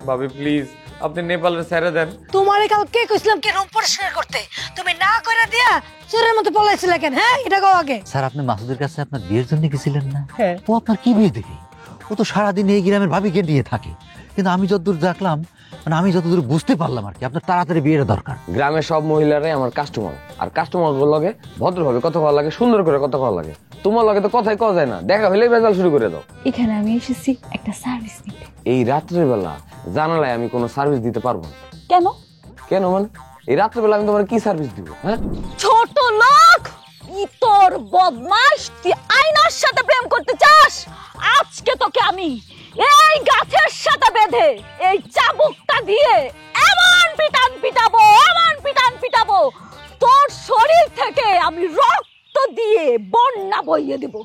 ভাবি প্লিজ আপনি নেপালের ছেড়ে দেন। তোমারে কালকে কইছিলাম কি রুম পরিষ্কার করতে, তুমি না করে দিয়া চোরের মতো পলাইছিলে কেন? হ্যাঁ এটা কও আগে। স্যার আপনি মাসুদের কাছে আপনার বিয়ের জন্য গেছিলেন না? হ্যাঁ। ও আপনার কি বিয়ে দেবে? ও তো সারাদিন এই গ্রামের ভাবিকে নিয়ে থাকে। কিন্তু আমি যতদূর দেখলাম, মানে আমি যতদূর বুঝতে পারলাম আর কি, আপনার তাড়াতাড়ি বিয়ের দরকার। গ্রামের সব মহিলারাই আমার কাস্টমার, আর কাস্টমার লাগে ভদ্রভাবে কথা কওয়া লাগে, সুন্দর করে কথা কওয়া লাগে। তোমার লাগে তো কথাই কওয়া যায় না, দেখা হলেই বেজাল শুরু করে দাও। এখানে আমি এসেছি একটা সার্ভিস নিতে। এই রাত্রের বেলা জানালায় আমি কোনো সার্ভিস দিতে পারবো না। কেন? কেন মানে এই রাত্রের বেলা আমি তোমার কি সার্ভিস দিব? হ্যাঁ ছোট লোক, তোর বদমাশ, তুই আয়নার সাথে প্রেম করতে চাস? আজকে তোকে আমি এই গাছের সাথে বেঁধে এই চাবুকটা দিয়ে এমন পিটান পিটাবো তোর শরীর থেকে আমি রক্ত দিয়ে বন্যা বইয়ে দেব।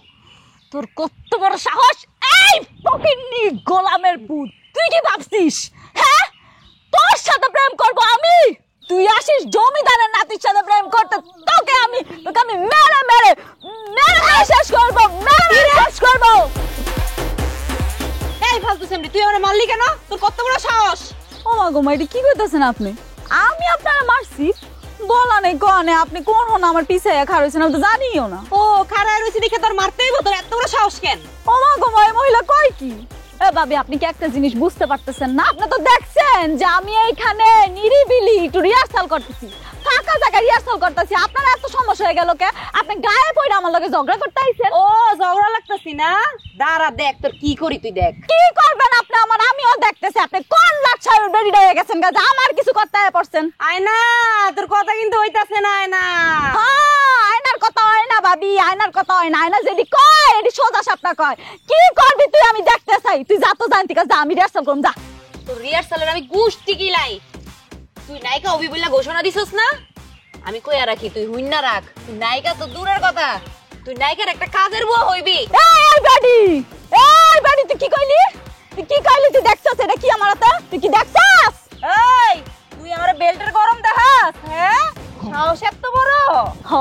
তোর কত বড় সাহস! এই ফকিন্নি গোলামের পুত, তুই কি ভাবছিস হ্যাঁ তোর সাথে প্রেম করব আমি? তুই আসিস জমিদারের নাতির সাথে প্রেম করতে, তোকে আমি মেরে শেষ করবো। এই ফালতু সেমরি, তুই আমারে মারলি কেন? তোর কত বড় সাহস! ও মা গো মা, এটা কি কইতাছেন আপনি? আমি আপনারা মারছি? বলা নেই কনে, আপনি কোন হন আমার পিছে খাড়া হইছেন আমি তো জানিও না। ও খাড়ায় রইছি দেখে তোর মারতেই হতো, এত বড় সাহস কেন? ও মা গো মা, এই মহিলা কয় কি? এ ভাবি আপনি কি একটা জিনিস বুঝতে পারতেছেন না? আপনি তো দেখছেন যে আমি এইখানে নিরিবিলি একটু রিহার্সাল করতেছি, ফাঁকা জায়গায় রিহার্সাল করতেছি। আপনার এত সমস্যা হয়ে গেল কে? আপনি গায়ে পড়ে আমার লগে ঝগড়া করতে আইছেন? ও ঝগড়া লাগতাছি না, দাঁড়া দেখ তোর কি করি, তুই দেখ। কি করবেন আপনি আমার? আমিও দেখতেছি আপনি কোন লাচ্ছায় বেরিয়ে হয়ে গেছেন গাজা, আমার কিছু করতে পড়ছেন। আয়না তোর কথা কিন্তু হইতাছে না। আয়না আয়নার কথা হয় না ভাবি, আয়নার কথা হয় না। আয়না যেটি কয় এটি সোজা সাপটা কয়। কি করবি তুই? আমি দেখতে চাই। তুই যা তো জানতি কাজ, আমি রিহার্সাল করুম যা। তোর রিহার্সালের আমি গুষ্টি কিলাই। তুই নায়িকা হবি বলে ঘোষণা দিছস না? আমি কইয়া রাখি, তুই হুইন্না রাখ। তুই নায়িকা তো দূরের কথা, তুই নায়িকার একটা কাজের বুয়া হইবি। এই বাড়ি তুই কি কইলি? তুই দেখছস এটা কি আমার হাতে? তুই কি দেখছস? এই তুই আমার বেল্টের গরম দেখাস? হ্যাঁ সাহস এত বড়? হ,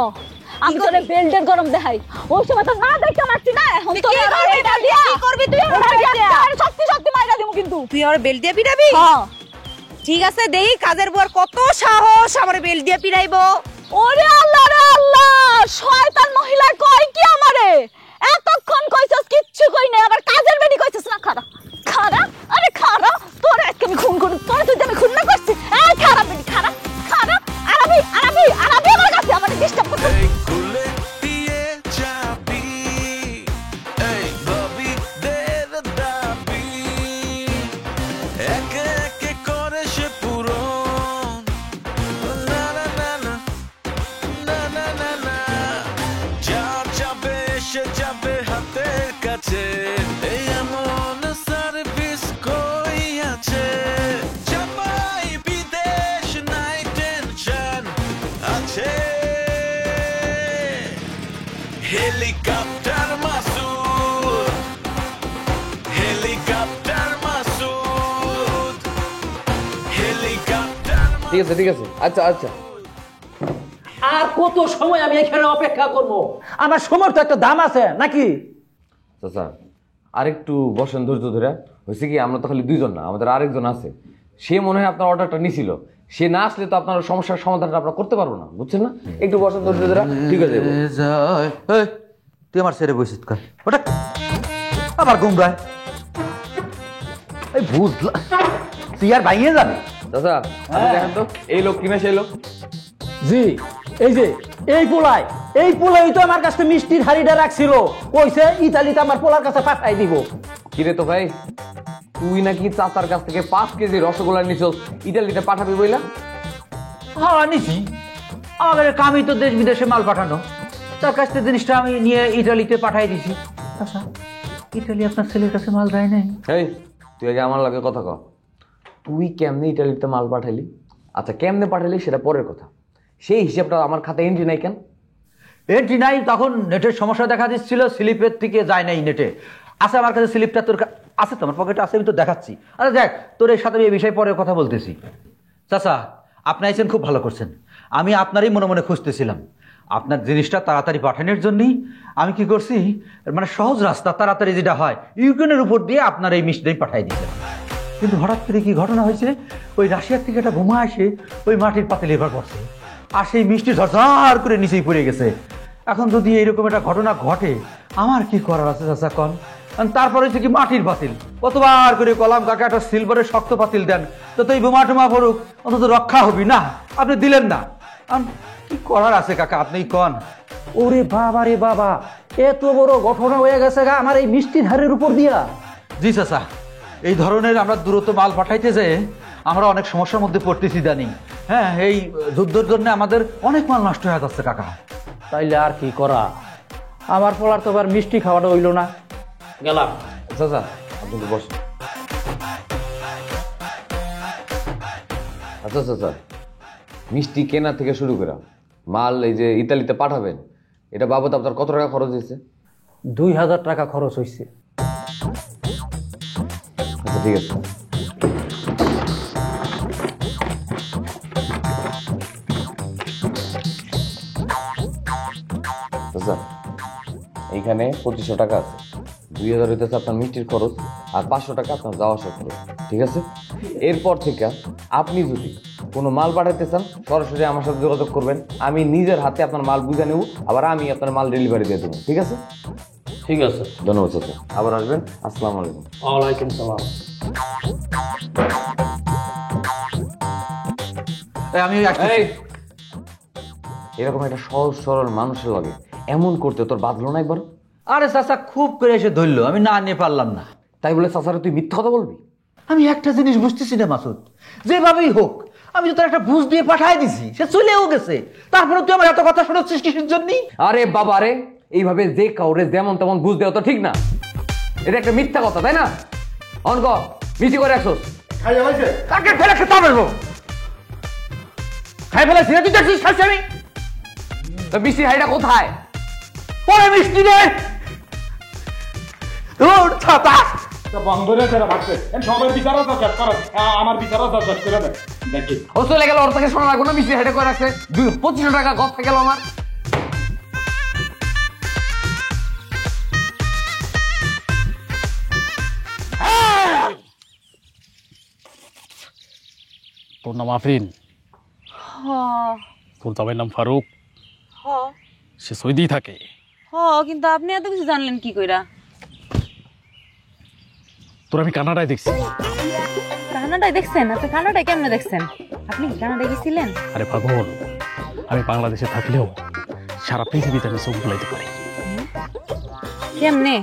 আমি তোরে বেল্টের গরম দেখাই। ওই সময় তো না দেখতে মারছি না, এখন তো এটা দিয়া কি করবি তুই? শক্তি মাইরা দিমু কিন্তু। তুই আমার বেল্ট দিয়ে পিটাবি? হ্যাঁ ঠিক আছে, দেই কাজের বুয়ার কত সাহস আমার বেল্ট দিয়ে পিটাইবো। ওরে আল্লাহ রে আল্লাহ, শয়তান মহিলা কয় কি আমারে? এতক্ষণ কইছস কিচ্ছু কই নাই, আবার কাজের বেডি কইছস না। খাড়া আরে খাড়া, তোর আজকে আমি খুন করব, তোর তুই আমি খুন না করছি। এই খাড়া বেডি, খাড়া আরবি আমার কাছে আমারে ডিস্টার্ব করছিস। এই খুলে দিয়ে চাবি, এই ভাবি দের দাবি, একে একে করে সে পূরণ। না না না না না না না না, যা যাবে সে যাবে হাতের কাছে। এই এমন সার্ভিস কই আছে? জামাই বিদেশ নাই টেনশন আছে। Helicopter Masud, helicopter Masud, helicopter. ঠিক আছে আচ্ছা আচ্ছা। আর কত সময় আমি এখানে অপেক্ষা করব? আমার সময় তো একটা দাম আছে নাকি? চাচা আরেকটু বসেন ধৈর্য ধরে। হয়েছে কি আমরা তো খালি দুইজন না, আমাদের আরেকজন আছে। সে মনে হয় আপনার অর্ডারটা নিছিল, সে না আসলে তো আপনার সমস্যার সমাধানটা আমরা করতে পারবো না, বুঝছেন না? একটু বসেন ধৈর্য ধরে, ঠিক আছে? তুই আমার ছেড়ে বসিস কর ওটা আবার গুমরায়। এই বুঝলা তুই আর ভাইয়ে যাবে। চাচা আপনি দেখেন তো এই লোক কিনা সেই লোক। জি এই যে এই পোলাই তো আমার কাছে মিষ্টির হাড়িটা রাখছিল, কইছে ইতালিতে আমার পোলার কাছে পাঠাই দিব। কিরে তো ভাই, তুই নাকি চাচার কাছ থেকে 5 কেজি রসগোল্লা নিছস, ইটালিতে পাঠাবি বইলা? হ্যাঁ নিছি, আমাদের কামই তো দেশ বিদেশে মাল পাঠানো। তার কাছ থেকে জিনিসটা আমি নিয়ে ইটালিতে পাঠাই দিছি। আচ্ছা ইটালি আপনার ছেলের কাছে মাল দেয় নাই? এই তুই আগে আমার লাগে কথা কর, তুই কেমনে ইটালিতে মাল পাঠালি? আচ্ছা কেমনে পাঠালি সেটা পরের কথা, সেই হিসাবটা আমার খাতে এন্ট্রি নাই কেন? এন্ট্রি নাই, তখন নেটের সমস্যা দেখা দিচ্ছিল, স্লিপের থেকে যায় নাই নেটে। আছে আমার কাছে স্লিপটা, তোর আছে তো? আমার পকেটে আছে, আমি তো দেখাচ্ছি। আচ্ছা দেখ, তোর এর সাথে এই বিষয়ে পরে কথা বলতেছি। চাচা আপনি আইছেন, খুব ভালো করছেন। আমি আপনারই মনে মনে খুঁজতেছিলাম। আপনার জিনিসটা তাড়াতাড়ি পাঠানোর জন্যই আমি কি করছি, মানে সহজ রাস্তা তাড়াতাড়ি যেটা হয়, ইউক্রেনের উপর দিয়ে আপনার এই মিষ্টিটাই পাঠাই দিয়েছেন। কিন্তু হঠাৎ করে কি ঘটনা হয়েছে, ওই রাশিয়ার থেকে একটা বোমা এসে ওই মাটির পাতিলে এবার পড়ছে, আর সেই মিষ্টি ঝরঝর করে নিচেই পড়ে গেছে। এখন যদি এইরকম একটা ঘটনা ঘটে আমার কি করার আছে চাচা কন? তারপরে হচ্ছে কি মাটির পাতিল, কতবার করে কলাম কাকা একটা সিলভারের শক্ত পাতিল দেন, তো এই বোমা টোমা পড়ুক অন্তত রক্ষা হবি না, আপনি দিলেন না। কি করার আছে কাকা আপনি কন? ওরে বাবা রে বাবা, এত বড় ঘটনা হয়ে গেছে গা আমার এই মিষ্টির হারের উপর দিয়া। জি চাচা, এই ধরনের আমরা দূরত্ব মাল পাঠাইতে যে আমরা অনেক সমস্যার মধ্যে পড়তেছি জানি। হ্যাঁ, এই যুদ্ধের জন্য আমাদের অনেক মাল নষ্ট হয়ে যাচ্ছে কাকা। তাইলে আর কি করা, আমার পোলার তো আবার মিষ্টি খাওয়াটা হইল না, গেলাম। চাচা আপনি তো বসেন। আচ্ছা চাচা, মিষ্টি কেনা থেকে শুরু করে মাল এই যে ইতালিতে পাঠাবেন, এটা বাবদ আপনার কত টাকা খরচ হয়েছে? 2000 টাকা খরচ হয়েছে। আচ্ছা ঠিক আছে। চাচা এইখানে 2500 টাকা আছে, 2000 হইতেছে আপনার মিষ্টির খরচ, আর 500 টাকা আপনার যাওয়া আসা খরচ, ঠিক আছে? এরপর থেকে আপনি যদি কোনো মাল পাঠাতে চান সরাসরি আমার সাথে যোগাযোগ করবেন, আমি নিজের হাতে আপনার মাল বুঝে নেব, আবার আমি আপনার মাল ডেলিভারি দিয়ে দেবো, ঠিক আছে? ঠিক আছে, ধন্যবাদ চাচা, আবার আসবেন। আসসালামু আলাইকুম। ওয়ালাইকুম সালাম। আমি এই, এরকম একটা সহজ সরল মানুষের লাগে এমন করতে তোর বাঁধলো না একবার? আরে চাচা খুব করে এসে ধরলো, আমি না নিয়ে পারলাম না। তাই বলে চাচারে তুই মিথ্যা কথা বলবি? আমি একটা জিনিস বুঝতেছি না মাসুদ, যেভাবেই হোক আমি তো তার একটা বুঝ দিয়ে পাঠাই দিছি, সে চলেও গেছে, তারপরে তুই আমার এত কথা শোনাচ্ছিস কিসের জন্য? আরে বাবা রে, এইভাবে যে কাউরে যেমন তেমন বুঝ দেওয়া তো ঠিক না, এটা একটা মিথ্যা কথা, তাই না? অনক মিষ্টি করে একশো তাকে ফেলে খেতে হবে, খাই ফেলেছি তুই দেখছিস খাইছি আমি, তো মিষ্টি হাইটা কোথায়? পরে মিষ্টি রে তোর ছাতা বন্ধরে যারা ভাবছে সবার বিচারও তো শেষ করা, আমার বিচারও তো শেষ করে দেয় দেখি। ও চলে গেল, ওর থেকে শোনা লাগবে না, মিষ্টি হাইটা করে রাখছে 2500 টাকা গপ গেল আমার। তোর নাম আফরিন, তোর জামাইয়ের নাম ফারুক, সে সৌদি থাকে। কিন্তু আপনি এত কিছু জানলেন কি কইরা? তোর আমি কানাডায় দেখছি। কানাডায় দেখছেন? আপনি কানাডায় কেমনে দেখছেন? আপনি কি কানাডায় গেছিলেন? আরে পাগল, আমি বাংলাদেশে থাকলেও সারা পৃথিবীতে আমি চোখ বুলাইতে পারি। কেমনে?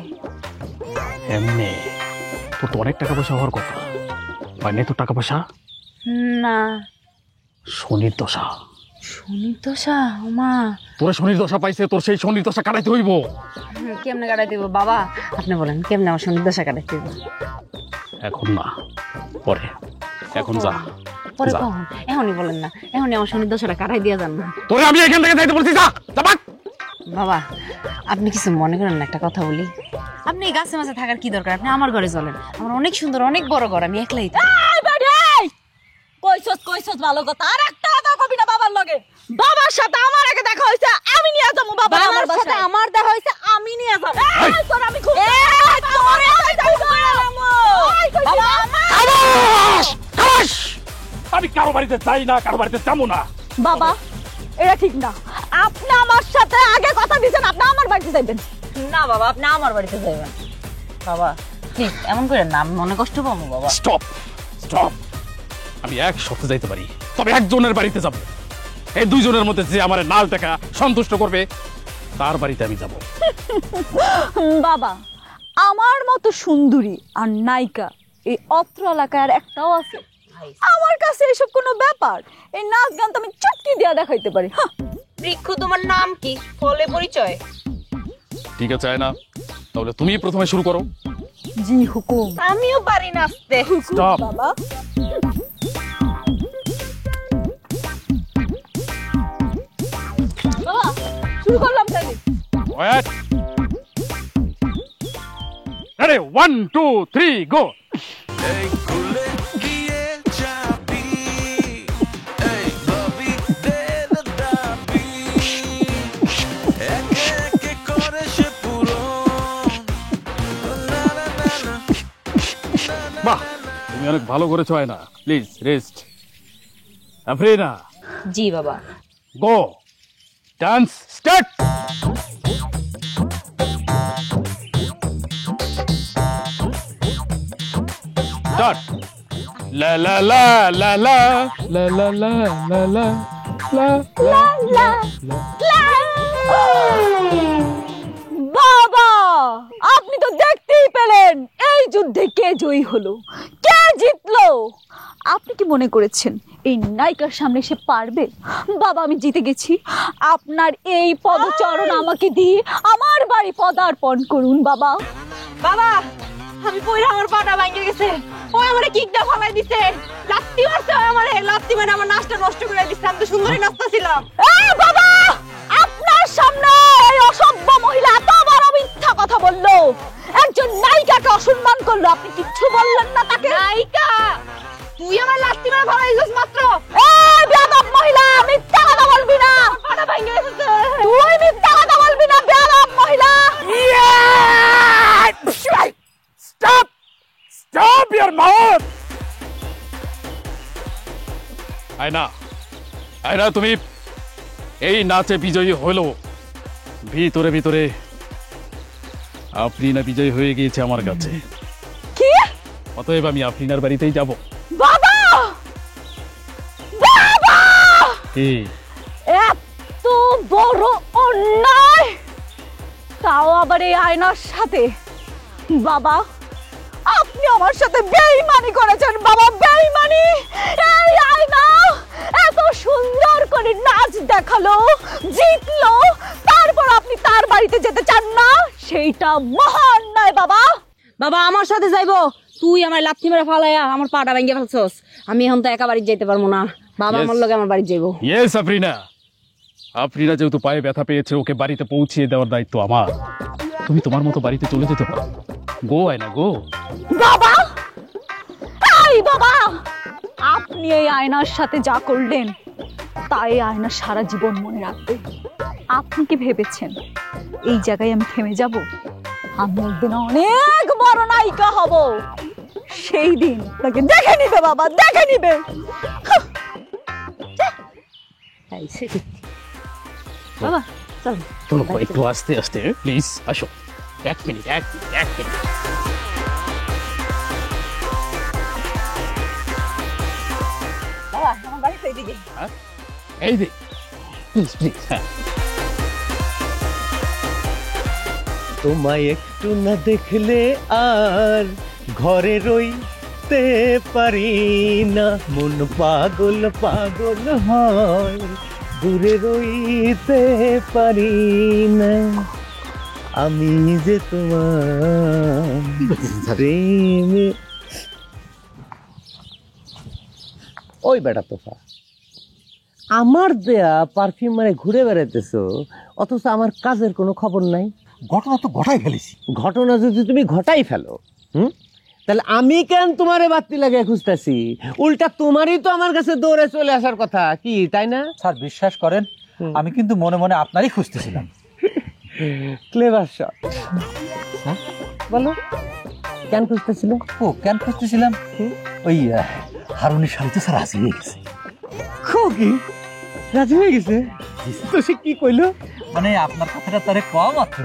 এমনি তোর তো অনেক টাকা পয়সা হওয়ার কথা, হয় নাই তোর টাকা পয়সা? না। শনির দশা। শনির দশা? ওমা, তোর শনির দশা পাইছে, তোর সেই শনির দশা কাটাইতে হইব। কেমনে কাটাই দিব বাবা? আপনি বলেন কেমনে আমার শনির দশা কাটাই দিব? এখন না, পরে। এখন যা, পরে যা। কখন? এখনই বলেন না, এখনই আমার শনির দশাটা কাটাই দিয়ে যান না। তোরে আমি এখান থেকে যাইতে বলছি, যা যা ভাগ। বাবা আপনি কিছু মনে করেন না, একটা কথা বলি। আপনি এই গাছে মাঝে থাকার কি দরকার? আপনি আমার ঘরে চলেন, আমার অনেক সুন্দর অনেক বড় ঘর, আমি একলাই থাকি। এই বেডে কইছস ভালো কথা, আর একটা কথা কবি না বাবার লগে। বাবার সাথে আমার আগে দেখা হইছে, আমি নিয়ে যাবো বাবা আমার বাবার সাথে আমার দেখা হইছে, আমি নিয়ে যাব। এই তোর আমি খুব তোরে বাবা খালাস! খালাস! আমি কারো বাড়িতে যাই না, কারো বাড়িতে যাবো না। বাবা এটা ঠিক না, আপনি আমার সাথে আগে কথা দিয়েছেন আপনি আমার বাড়িতে যাবেন। না বাবা, আপনি আমার বাড়িতে যাবেন। বাবা প্লিজ এমন করেন না, আমি মনে কষ্ট পাবো বাবা। স্টপ স্টপ, আমি এক সপ্তাহে যাইতে পারি, তবে একজনের বাড়িতে যাব। এই দুইজনের মধ্যে যে আমার নাল দেখা সন্তুষ্ট করবে তার বাড়িতে আমি যাব। বাবা আমার মতো সুন্দরী আর নায়িকা এই অত্র এলাকায় আর একটাও আছে? আমার কাছে এসব কোনো ব্যাপার, এই নাচ গান তো আমি চটকি দিয়া দেখাইতে পারি। বৃক্ষ তোমার নাম কি? ফলে পরিচয়? ঠিক আছে আয়না, তাহলে তুমি প্রথমে শুরু করো। জি হুকুম। আমিও পারি নাচতে। স্টপ। বাবা বাবা শুরু করলাম তাহলে। ওয়েট, রেডি, 1 2 3 গো। এই খুলে গিয়ে যাবি, এই ভাবি দের দাবি, একে একে করে সে পূরণ। না না না না, বাহ, তুমি তুমি অনেক ভালো করেছো আয়না, প্লিজ রেস্ট। আফরিনা, জি বাবা। গো, ডান্স স্টার্ট। স্টার্ট। লা লা লা লা লা লা লা লা লা লা লা লা। বাবা, আপনি তো দেখতেই পেলেন এই যুদ্ধে কে জয়ী হলো, কে জিতলো। আপনি কি মনে করেছেন এই নায়িকার সামনে সে পারবে? বাবা, আমি জিতে গেছি। আপনার এই পদচরণ আমাকে দিয়ে আমার বাড়ি পদার্পণ করুন বাবা। বাবা, আমি পয়রা আমার পাটা ভাঙে গেছে। ও আমারে কিক দা ফালাই দিছে, লাত্তি মারছে আমারে, লাত্তি মেরে আমার নাচটা নষ্ট করে দিছে। আমি তো সুন্দরী নাচতাছিলাম। এই বাবা, আপনার সামনে এই অসভ্য মহিলা এত বড় মিথ্যা কথা বললো, একজন নায়িকাকে অসম্মান করলো, আপনি কিচ্ছু বললেন না তাকে? নায়িকা, তুই আমার লাত্তি মেরে ফালাই দিছিস মাত্র। এই বেয়াদব মহিলা, মিথ্যা কথা বলবি না। পাটা ভাঙে গেছে। তুই মিথ্যা কথা বলবি না, বেয়াদব মহিলা। Stop, stop your mouth. আয়না, আয়না, তুমি এই নাচে বিজয়ী হলো, ভিতরে ভিতরে আফরিনা বিজয়ী হয়ে গিয়েছে আমার কাছে। কি? অতএব আমি আফরিনার বাড়িতেই যাব। বাবা, বাবা, কি? এত বড় অন্যায়, তাও আবার এই আয়নার সাথে। বাবা, আপনি আমার সাথে বেঈমানি করেছেন বাবা, বেঈমানি। এই আয়না এত সুন্দর করে নাচ দেখালো, জিতলো, তারপর আপনি তার বাড়িতে যেতে চান না, সেইটা মহা অন্যায় বাবা। বাবা, আমার সাথে যাইবো? তুই আমার লাত্তি মেরে ফালাইয়া আমার পাটা ভাঙে ফেলছস। আমি এখন তো একা বাড়ি যাইতে পারবো না। বাবা Yes. আমার লগে আমার বাড়ি যাইবো। ইয়েস আফরিনা, আফরিনা যেহেতু পায়ে ব্যথা পেয়েছে, ওকে বাড়িতে পৌঁছিয়ে দেওয়ার দায়িত্ব আমার। তুমি তোমার মতো বাড়িতে চলে যেতে পারো। গো আয়না, গো। বাবা, এই বাবা, আপনি এই আয়নার সাথে যা করলেন তাই আয়না সারা জীবন মনে রাখবে। আপনি কি ভেবেছেন এই জায়গায় আমি থেমে যাব? আমি একদিন অনেক বড় নায়িকা হব, সেই দিন তাকে দেখে নিবে বাবা, দেখে নিবে। বাবা চল। চলো একটু আস্তে আস্তে, প্লিজ আসো। এক মিনিট, এক মিনিট, এক মিনিট। বাবা, আমার বাড়িতে এদিকে। এই যে, প্লিজ প্লিজ। হ্যাঁ, তোমায় একটু না দেখলে আর ঘরে রইতে পারি না, মন পাগল পাগল হয়, দূরে রইতে পারি না, আমি যে তোমার প্রেমে। ওই বেটা তোফা, আমার দেয়া পারফিউম মানে ঘুরে বেড়াইতেছো, অথচ আমার কাজের কোনো খবর নাই। ঘটনা তো ঘটাই ফেলেছি। ঘটনা যদি তুমি ঘটাই ফেলো, তাহলে আমি কেন তোমারে বাতি লাগিয়ে খুঁজতেছি? উল্টা তোমারই তো আমার কাছে দৌড়ে চলে আসার কথা, কি তাই না? স্যার বিশ্বাস করেন, আমি কিন্তু মনে মনে আপনারই খুঁজতেছিলাম। Clever shot. বলো কেন খুঁজতেছিল? ও কেন খুঁজতেছিলাম? ওই হারুনের শাড়িতে স্যার রাজি হয়ে গেছে। কি রাজি হয়ে গেছে? তো সে কি কইলো? মানে আপনার কথাটা তারে কম মাত্র,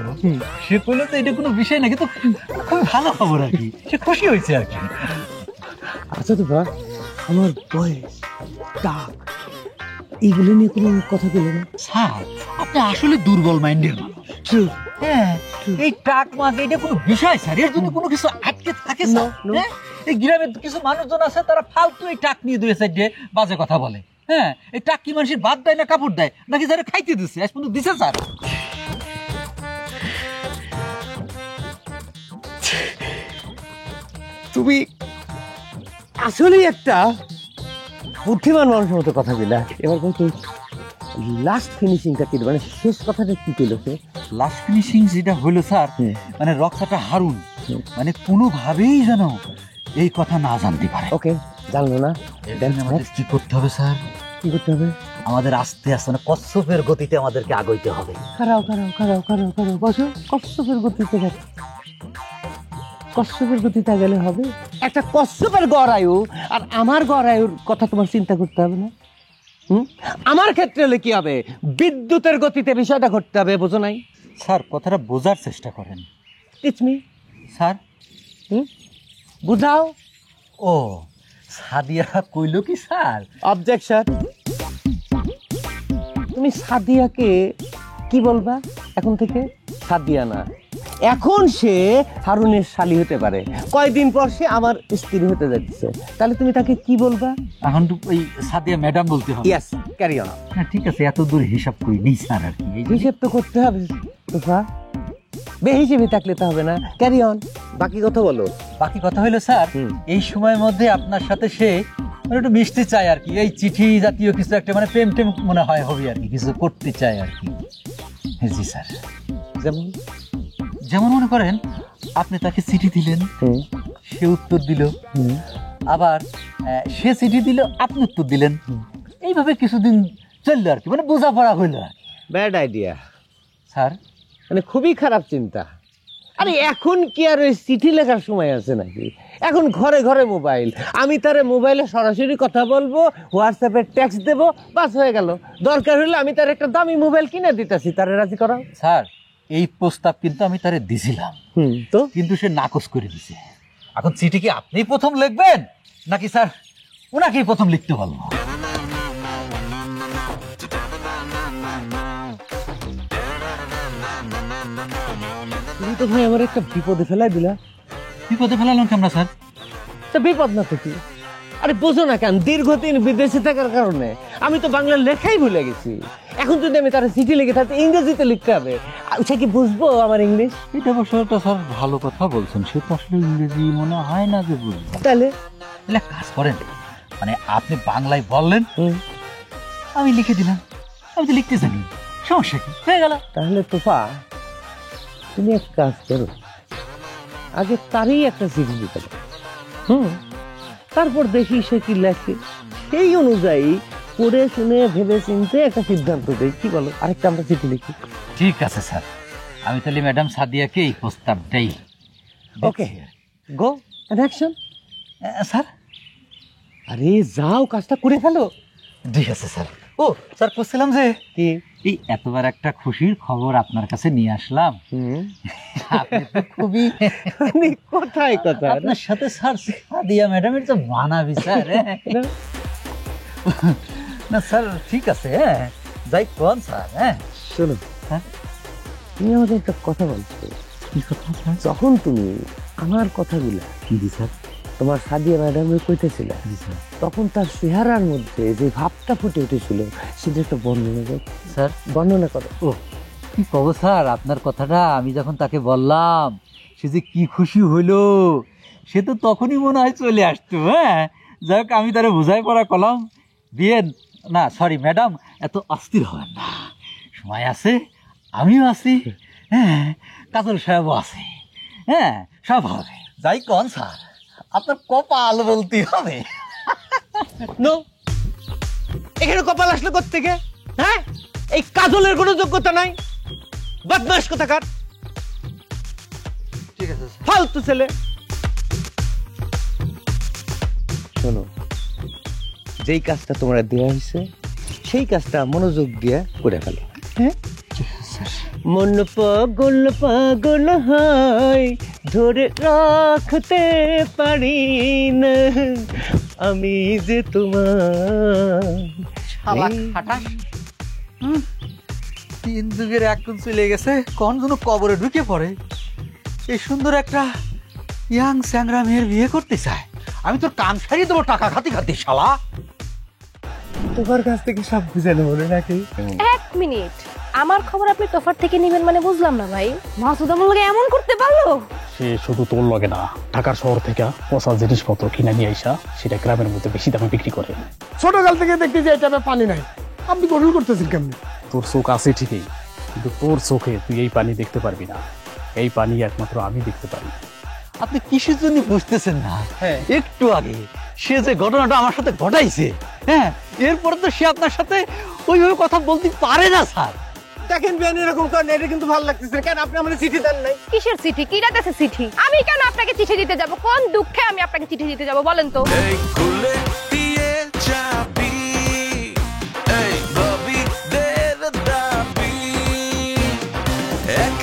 সে কইলো তো এটা কোনো বিষয় না, কিন্তু খুব ভালো খবর আর কি, সে খুশি হয়েছে আর কি। আচ্ছা তো বা, আমার বয়স, টাক, এইগুলো নিয়ে কোনো কথা বলে না? স্যার আপনি আসলে দুর্বল মাইন্ডের মানুষ। হ্যাঁ, এই টাক মাক এটা কোনো বিষয় স্যার, এর জন্য কোনো কিছু আটকে থাকে স্যার? হ্যাঁ, এই গ্রামের কিছু মানুষজন আছে, তারা ফালতু এই টাক নিয়ে দুই সাইডে বাজে কথা বলে। হ্যাঁ, এই টাক কি মানুষের বাদ দেয় না কাপড় দেয় নাকি যারা খাইতে দিচ্ছে? আজ পর্যন্ত দিছে স্যার? তুমি আসলেই একটা বুদ্ধিমান মানুষের মতো কথা বলা। এবার কিন্তু লাস্ট ফিনিশিংটা কি, মানে শেষ কথাটা কি কইলো সে? লাস্ট ফিনিশিং যেটা হলো স্যার, মানে রক্ষাটা হারুন মানে কোনোভাবেই যেন এই কথা না জানতে পারে। ওকে, জানলো না। আমাদের কি করতে হবে স্যার? কি করতে হবে? আমাদের আস্তে আস্তে মানে কচ্ছপের গতিতে আমাদেরকে আগাইতে হবে। খারাও খারাও খারাও খারাও খারাও, বসো। কচ্ছপের গতিতে গেছে, কশ্যপের গতিতে গেলে হবে? একটা কশ্যপের গড় আয়ু আর আমার গড় আয়ুর কথা তোমার চিন্তা করতে হবে না? আমার ক্ষেত্রে হলে কি হবে? বিদ্যুতের গতিতে বিষয়টা ঘটতে হবে, বোঝো নাই? স্যার কথাটা বোঝার চেষ্টা করেন। ইটস স্যার বুঝাও। ও সাদিয়া কইল কি স্যার? অবজেকশন। তুমি সাদিয়াকে কি বলবা এখন থেকে? সাদিয়া না, এখন সে হারুনের শালী হতে পারে, কয়দিন পর সে আমার স্ত্রী হতে যাচ্ছে, তাহলে তুমি তাকে কি বলবা? এখন তো ওই সাদিয়া ম্যাডাম বলতে হবে। Yes, carry on. হ্যাঁ ঠিক আছে, এত দূর হিসাব করি নি স্যার আর কি। হিসেব তো করতে হবে তোফা, বেহিসেবে থাকলে তো হবে না। ক্যারি অন, বাকি কথা বলো। বাকি কথা হলো স্যার, এই সময়ের মধ্যে আপনার সাথে সে মানে একটু মিশতে চায় আর কি, এই চিঠি জাতীয় কিছু একটা মানে প্রেম টেম মনে হয় হবে আর কি, কিছু করতে চায় আর কি। জি স্যার। যেমন? যেমন মনে করেন আপনি তাকে চিঠি দিলেন, সে উত্তর দিল, আবার সে চিঠি দিল, আপনি উত্তর দিলেন, এইভাবে কিছুদিন চললো আর কি, মানে বোঝাপড়া হইলো আর কি। Bad idea sir. মানে খুবই খারাপ চিন্তা। আরে এখন কি আর ওই চিঠি লেখার সময় আছে নাকি? এখন ঘরে ঘরে মোবাইল, আমি তারে মোবাইলে সরাসরি কথা বলবো, হোয়াটসঅ্যাপে টেক্সট দেবো, বাস হয়ে গেল। দরকার হলে আমি তার একটা দামি মোবাইল কিনে দিতেছি, তারে রাজি করাও। স্যার এই প্রস্তাব কিন্তু আমি তারে দিছিলাম, তো কিন্তু সে নাকচ করে দিছে। এখন চিঠি কি আপনি প্রথম লিখবেন নাকি স্যার ওনাকেই প্রথম লিখতে বলবো? তুমি তো ভাই আমার একটা বিপদে ফেলাই দিলা। বিপদে ফেলালাম কেমন স্যার? তা বিপদ না তো কি? আরে বোঝো না কেন, দীর্ঘদিন বিদেশে থাকার কারণে আমি তো বাংলা লেখাই ভুলে গেছি। এখন যদি আমি তার চিঠি লিখে থাকতে ইংরেজিতে লিখতে হবে, সে কি বুঝবো আমার ইংলিশ? এটা অবশ্য স্যার ভালো কথা বলছেন, সে তো আসলে ইংরেজি মনে হয় না যে বুঝবে। তাহলে তাহলে কাজ করেন, মানে আপনি বাংলায় বললেন, আমি লিখে দিলাম, আমি তো লিখতে জানি, সমস্যা কি, হয়ে গেল। তাহলে তোফা তুমি এক কাজ করো, আগে তারই একটা চিঠি দিতে পারো, তারপর দেখি সে কি লেখে, সেই অনুযায়ী পড়ে শুনে ভেবে চিনতে একটা সিদ্ধান্ত দেই, কি বলো? আরেকটা আমরা চিঠি লিখি। ঠিক আছে স্যার, আমি তাহলে ম্যাডাম সাদিয়াকে এই প্রস্তাব দেই। ওকে, গো অ্যাকশন। স্যার আরে যাও, কাজটা করে ফেলো। ঠিক আছে স্যার। ও স্যার বলছিলাম যে কি, এই এতবার একটা খুশির খবর আপনার কাছে নিয়ে আসলাম, আপনি তো খুবই কোথায় কথা আপনার সাথে স্যার সাদিয়া ম্যাডামের তো মানাবি স্যার। না স্যার ঠিক আছে, হ্যাঁ যাই কোন স্যার। হ্যাঁ শোনো, হ্যাঁ তুমি আমাকে একটা কথা বলছো। কি কথা স্যার? যখন তুমি আমার কথাগুলা কি দি স্যার তোমার সাদিয়া ম্যাডামে কইতেছিল, তখন তার চেহারার মধ্যে যে ভাবটা ফুটে উঠেছিল সেটা একটা বর্ণনা করো স্যার। বর্ণনা করো। ও কি কব স্যার, আপনার কথাটা আমি যখন তাকে বললাম সে যে কি খুশি হইলো, সে তো তখনই মনে হয় চলে আসতো। হ্যাঁ যাই হোক, আমি তারা বোঝাই পড়া কলাম, দিয়ে না সরি ম্যাডাম এত অস্থির হবেন না, সময় আছে, আমিও আছি, হ্যাঁ কাজল সাহেবও আছে, হ্যাঁ সব হবে। যাই কন স্যার, আপনার কপাল বলতে হবে। নো, এখানে কপাল আসলো কোত্থেকে? হ্যাঁ, এই কাজলের কোনো যোগ্যতা নাই, বদমাশ কোথাকার, ঠিক আছে ফালতু ছেলে। শোনো, যেই কাজটা তোমরা দেওয়া হয়েছে সেই কাজটা মনোযোগ দিয়ে করে ফেলো। হ্যাঁ, মন পাগল পাগল হয়, ধরে রাখতে পারি না আমি যে তোমার। তিন যুগের এক কোণ চলে গেছে, কোন যেন কবরে ঢুকে পড়ে। এই সুন্দর একটা ইয়াং স্যাংরা মেয়ের বিয়ে করতে চায়, আমি তোর কান সারিয়ে দেবো টাকা খাতি খাতি শালা। তোমার কাছ থেকে সব বুঝে নেবো নাকি? এক মিনিট, আমার খবর আপনি তোফার থেকে নেবেন মানে বুঝলাম না ভাই। মাসুদ আমার লগে এমন করতে পারলো? সে শুধু তোর লগে না, ঢাকার শহর থেকে পচা জিনিসপত্র কিনে নিয়ে আইসা সেটা গ্রামের মধ্যে বেশি দামে বিক্রি করে। ছোটকাল থেকে দেখতে যে এটা পানি নাই, আপনি গোসল করতেছেন কেমনি? তোর চোখ আছে ঠিকই, কিন্তু তোর চোখে তুই এই পানি দেখতে পারবি না, এই পানি একমাত্র আমি দেখতে পারি। আপনি কিসের জন্য বুঝতেছেন না? একটু আগে সে যে ঘটনাটা আমার সাথে ঘটাইছে, হ্যাঁ এরপরে তো সে আপনার সাথে ওইভাবে কথা বলতে পারে না স্যার। দেখেন বিয়ান এরকম করেন, এটা কিন্তু ভালো লাগতেছে না। কেন আপনি আমার চিঠি দেন নাই? কিসের চিঠি? কি রাতেছে চিঠি? আমি কেন আপনাকে চিঠি দিতে যাব? কোন দুঃখে আমি আপনাকে চিঠি দিতে যাব বলেন তো? এই খুলে দিয়ে চাবি, এই ভাবি দের দাবি, এক